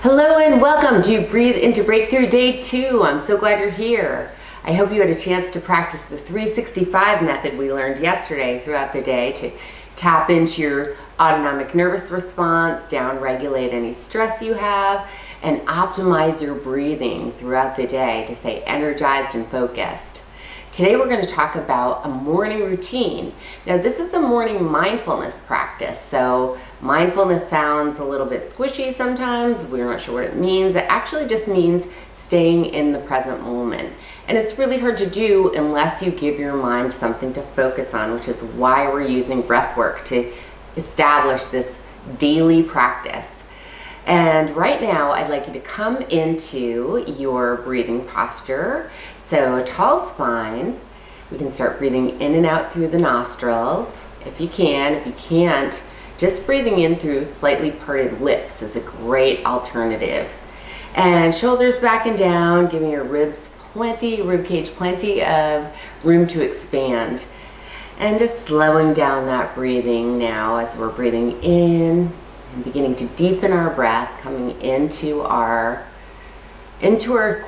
Hello and welcome to Breathe into Breakthrough Day 2. I'm so glad you're here. I hope you had a chance to practice the 365 method we learned yesterday throughout the day to tap into your autonomic nervous response, down-regulate any stress you have, and optimize your breathing throughout the day to stay energized and focused. Today we're going to talk about a morning routine. Now this is a morning mindfulness practice, so mindfulness sounds a little bit squishy sometimes. We're not sure what it means. It actually just means staying in the present moment. And it's really hard to do unless you give your mind something to focus on, which is why we're using breath work to establish this daily practice. And right now I'd like you to come into your breathing posture. So tall spine. We can start breathing in and out through the nostrils if you can. If you can't, just breathing in through slightly parted lips is a great alternative. And shoulders back and down, giving your ribs rib cage plenty of room to expand. And just slowing down that breathing now as we're breathing in and beginning to deepen our breath, coming into our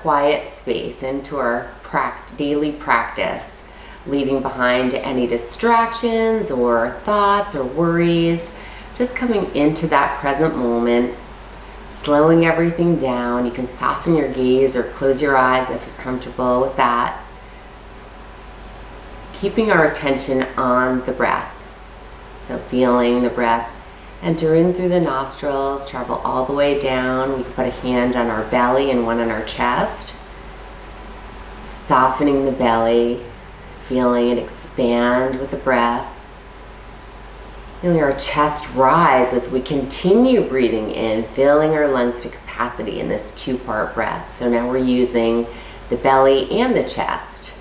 quiet space, into our daily practice, leaving behind any distractions or thoughts or worries, just coming into that present moment, slowing everything down. You can soften your gaze or close your eyes if you're comfortable with that. Keeping our attention on the breath. So feeling the breath enter in through the nostrils, travel all the way down. We can put a hand on our belly and one on our chest. Softening the belly, feeling it expand with the breath. Feeling our chest rise as we continue breathing in, filling our lungs to capacity in this two-part breath. So now we're using the belly and the chest.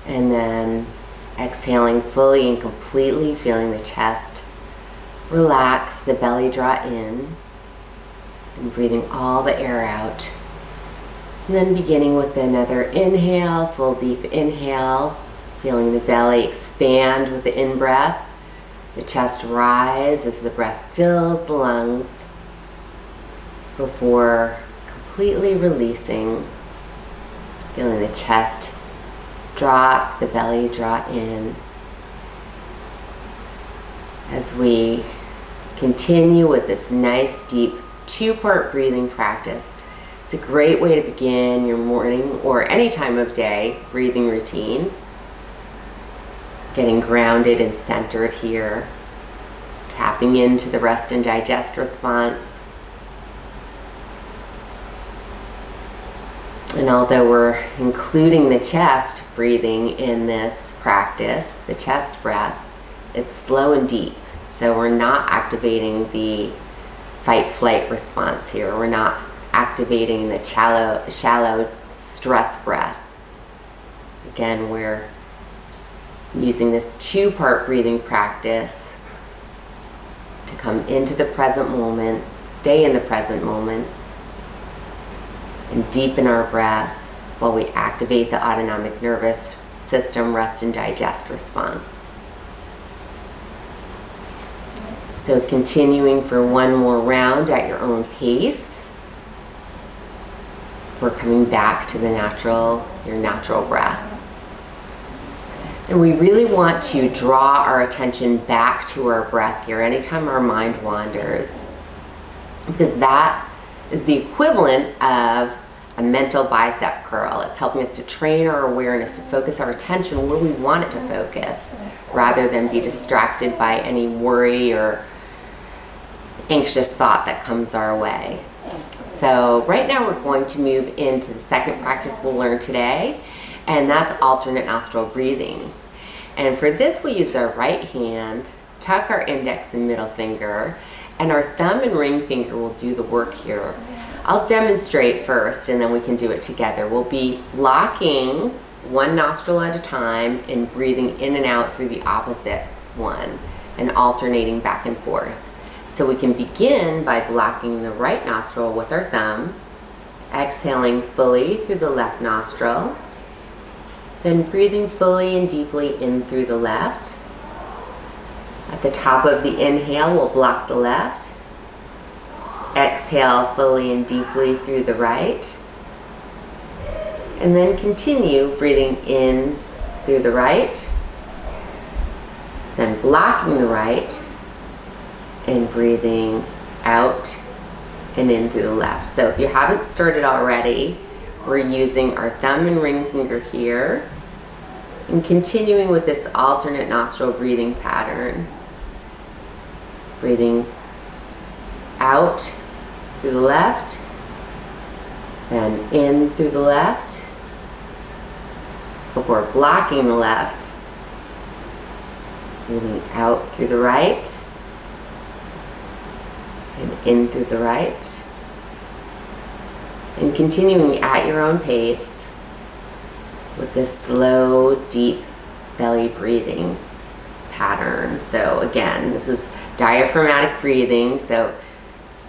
And then exhaling fully and completely, feeling the chest relax, the belly draw in, and breathing all the air out. And then beginning with another inhale, full deep inhale, feeling the belly expand with the in-breath, the chest rise as the breath fills the lungs before completely releasing, feeling the chest drop, the belly draw in. As we continue with this nice deep two-part breathing practice. It's a great way to begin your morning or any time of day breathing routine. Getting grounded and centered here. Tapping into the rest and digest response. And although we're including the chest breathing in this practice, the chest breath, it's slow and deep. So we're not activating the fight-flight response here. We're not activating the shallow stress breath. Again, we're using this two-part breathing practice to come into the present moment, stay in the present moment, and deepen our breath while we activate the autonomic nervous system rest and digest response. So continuing for one more round at your own pace. We're coming back to your natural breath. And we really want to draw our attention back to our breath here anytime our mind wanders, because that is the equivalent of a mental bicep curl. It's helping us to train our awareness to focus our attention where we want it to focus, rather than be distracted by any worry or anxious thought that comes our way. So right now we're going to move into the second practice we'll learn today, and that's alternate nostril breathing. And for this we use our right hand, tuck our index and middle finger, and our thumb and ring finger will do the work here. I'll demonstrate first and then we can do it together. We'll be blocking one nostril at a time and breathing in and out through the opposite one and alternating back and forth. So we can begin by blocking the right nostril with our thumb, exhaling fully through the left nostril, then breathing fully and deeply in through the left. At the top of the inhale, we'll block the left, Exhale fully and deeply through the right. And then continue breathing in through the right, then blocking the right, and breathing out and in through the left. So if you haven't started already, we're using our thumb and ring finger here and continuing with this alternate nostril breathing pattern. Breathing out through the left, then in through the left, before blocking the left. Breathing out through the right, and in through the right. And continuing at your own pace with this slow, deep belly breathing pattern. So again, this is diaphragmatic breathing, so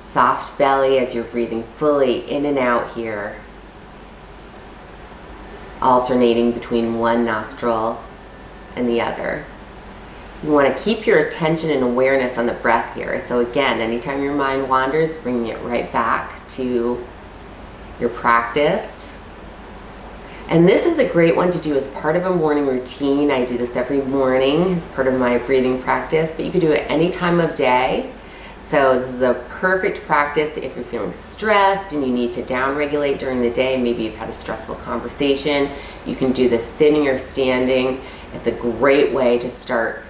soft belly as you're breathing fully in and out here, alternating between one nostril and the other. You want to keep your attention and awareness on the breath here. So again, anytime your mind wanders, bringing it right back to your practice. And this is a great one to do as part of a morning routine. I do this every morning as part of my breathing practice, but you could do it any time of day. So this is a perfect practice if you're feeling stressed and you need to down-regulate during the day. Maybe you've had a stressful conversation. You can do this sitting or standing. It's a great way to start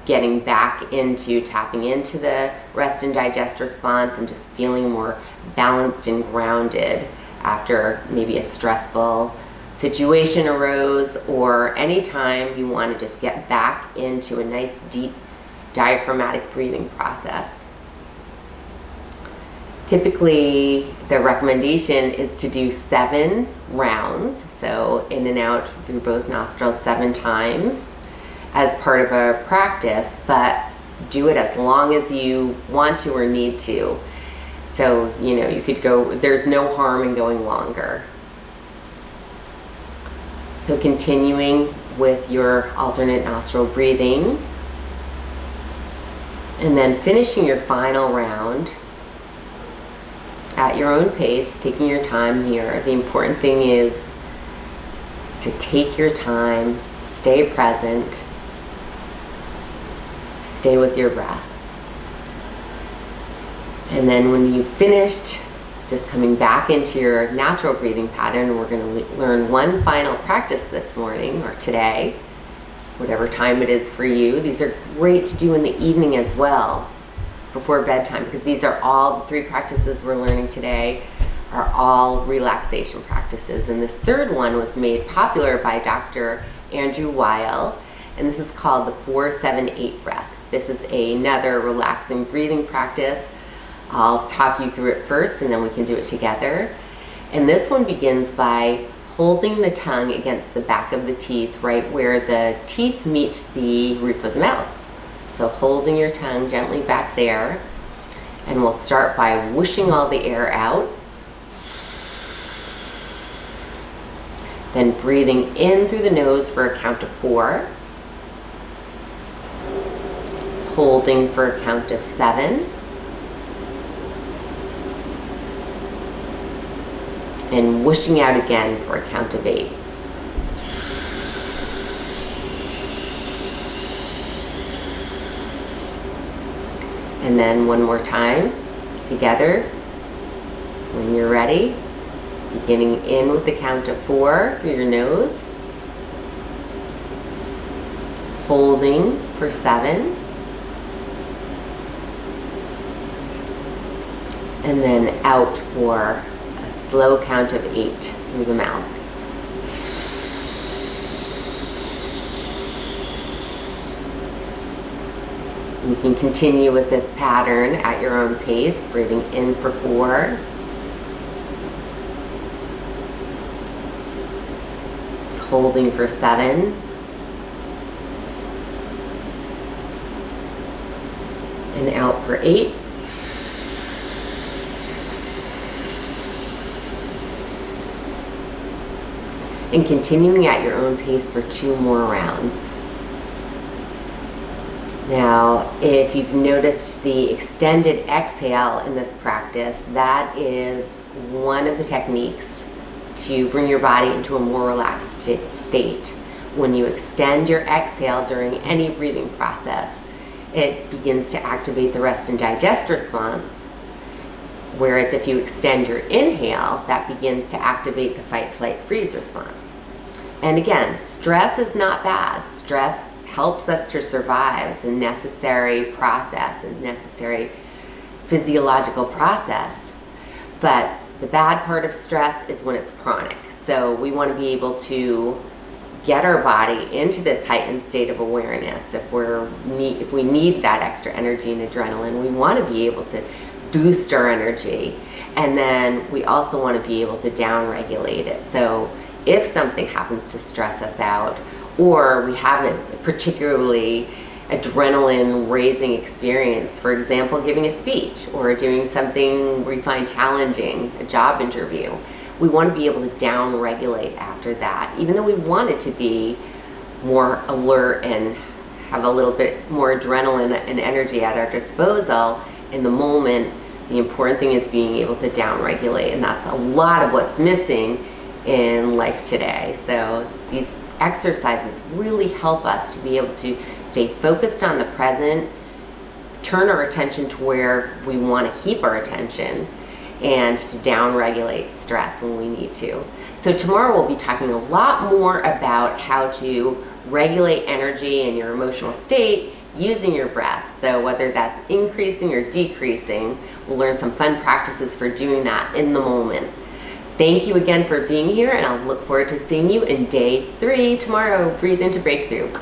getting back into tapping into the rest and digest response and just feeling more balanced and grounded after maybe a stressful situation arose, or anytime you want to just get back into a nice deep diaphragmatic breathing process. Typically, the recommendation is to do 7 rounds, so in and out through both nostrils 7 times as part of a practice, but do it as long as you want to or need to. So, you know, you could go, there's no harm in going longer. So continuing with your alternate nostril breathing, and then finishing your final round at your own pace, taking your time here. The important thing is to take your time, stay present, stay with your breath. And then when you've finished, just coming back into your natural breathing pattern, we're going to learn one final practice this morning or today, whatever time it is for you. These are great to do in the evening as well, before bedtime, because these are all, the 3 practices we're learning today are all relaxation practices. And this third one was made popular by Dr. Andrew Weil, and this is called the 4-7-8 breath. This is another relaxing breathing practice. I'll talk you through it first and then we can do it together. And this one begins by holding the tongue against the back of the teeth, right where the teeth meet the roof of the mouth. So holding your tongue gently back there, and we'll start by whooshing all the air out. Then breathing in through the nose for a count of 4. Holding for a count of 7. And whooshing out again for a count of 8. And then one more time together when you're ready, beginning in with the count of 4 through your nose, holding for 7, and then out for slow count of 8 through the mouth. You can continue with this pattern at your own pace, breathing in for 4, holding for 7, and out for 8. And continuing at your own pace for 2 more rounds. Now, if you've noticed the extended exhale in this practice, that is one of the techniques to bring your body into a more relaxed state. When you extend your exhale during any breathing process, it begins to activate the rest and digest response. Whereas if you extend your inhale, that begins to activate the fight, flight, freeze response. And again, stress is not bad. Stress helps us to survive. It's a necessary process, a necessary physiological process. But the bad part of stress is when it's chronic. So we want to be able to get our body into this heightened state of awareness. If we need that extra energy and adrenaline, we want to be able to boost our energy. And then we also want to be able to down-regulate it. So if something happens to stress us out, or we have a particularly adrenaline-raising experience, for example, giving a speech or doing something we find challenging, a job interview, we want to be able to down-regulate after that, even though we want it to be more alert and have a little bit more adrenaline and energy at our disposal in the moment. The important thing is being able to down-regulate, and that's a lot of what's missing in life today. So these exercises really help us to be able to stay focused on the present, turn our attention to where we want to keep our attention, and to down-regulate stress when we need to. So tomorrow we'll be talking a lot more about how to regulate energy and your emotional state using your breath. So whether that's increasing or decreasing, we'll learn some fun practices for doing that in the moment. Thank you again for being here, and I'll look forward to seeing you in day 3 tomorrow. Breathe into breakthrough.